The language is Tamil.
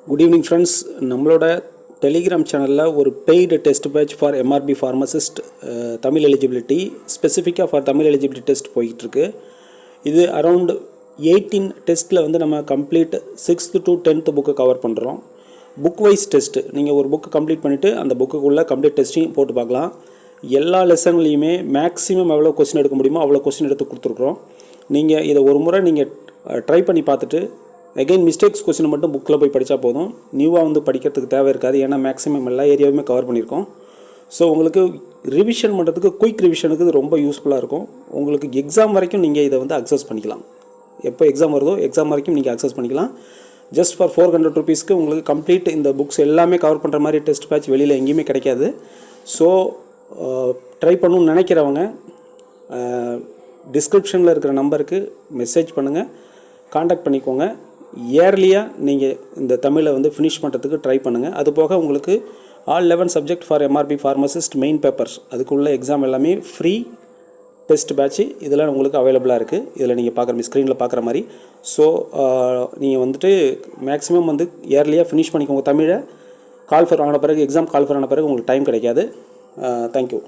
Good evening friends. நம்மளோட டெலிகிராம் சேனலில் ஒரு paid test batch for MRB pharmacist Tamil eligibility ஸ்பெசிஃபிக்காக ஃபார் தமிழ் எலிஜிபிலிட்டி டெஸ்ட் போயிட்டுருக்கு. இது அரவுண்ட் 18 டெஸ்ட்டில் வந்து நம்ம complete 6th to 10th book cover பண்ணுறோம். புக் வைஸ் டெஸ்ட்டு நீங்கள் ஒரு புக்கு கம்ப்ளீட் பண்ணிவிட்டு அந்த புக்குக்குள்ளே கம்ப்ளீட் டெஸ்ட்டையும் போட்டு பார்க்கலாம். எல்லா லெசன்லேயுமே மேக்ஸிமம் எவ்வளோ கொஸ்டின் எடுக்க முடியுமோ அவ்வளோ கொஸ்டின் எடுத்து கொடுத்துருக்குறோம். நீங்கள் இதை ஒரு முறை நீங்கள் ட்ரை பண்ணி பார்த்துட்டு அகைன் மிஸ்டேக்ஸ் கொஸ்டின் மட்டும் புக்கில் போய் படித்தா போதும். நியூவாக வந்து படிக்கிறதுக்கு தேவை இருக்காது. ஏன்னா மேக்ஸிமம் எல்லா ஏரியாவுமே கவர் பண்ணியிருக்கோம். ஸோ உங்களுக்கு ரிவிஷன் பண்ணுறதுக்கு குயிக் ரிவிஷனுக்கு இது ரொம்ப யூஸ்ஃபுல்லாக இருக்கும். உங்களுக்கு எக்ஸாம் வரைக்கும் நீங்கள் இதை வந்து அக்சஸ் பண்ணிக்கலாம். எப்போ எக்ஸாம் வருதோ எக்ஸாம் வரைக்கும் நீங்கள் அக்சஸ் பண்ணிக்கலாம். ஜஸ்ட் ஃபார் 400 rupeesக்கு உங்களுக்கு கம்ப்ளீட் இந்த புக்ஸ் எல்லாமே கவர் பண்ணுற மாதிரி டெஸ்ட் பேட்ச் வெளியில் எங்கேயுமே கிடைக்காது. ஸோ ட்ரை பண்ணணும்னு நினைக்கிறவங்க டிஸ்கிரிப்ஷனில் இருக்கிற நம்பருக்கு மெசேஜ் பண்ணுங்கள், காண்டாக்ட் பண்ணிக்கோங்க. இயர்லியாக நீங்கள் இந்த தமிழை வந்து ஃபினிஷ் பண்ணுறதுக்கு ட்ரை பண்ணுங்கள். அது போக உங்களுக்கு all 11 subject for MRB pharmacist main papers அதுக்குள்ள எக்ஸாம் எல்லாமே ஃப்ரீ டெஸ்ட் பேட்ச்சு இதெல்லாம் உங்களுக்கு அவைலபிளாக இருக்குது. இதில் நீங்கள் பார்க்குற ஸ்க்ரீனில் பார்க்குற மாதிரி. ஸோ நீங்கள் வந்துட்டு மேக்ஸிமம் வந்து இயர்லியாக ஃபினிஷ் பண்ணிக்கோங்க தமிழை. கால் ஃபர் ஆன பிறகு எக்ஸாம் கால் ஃபர் ஆன பிறகு உங்களுக்கு டைம் கிடைக்காது. தேங்க்யூ.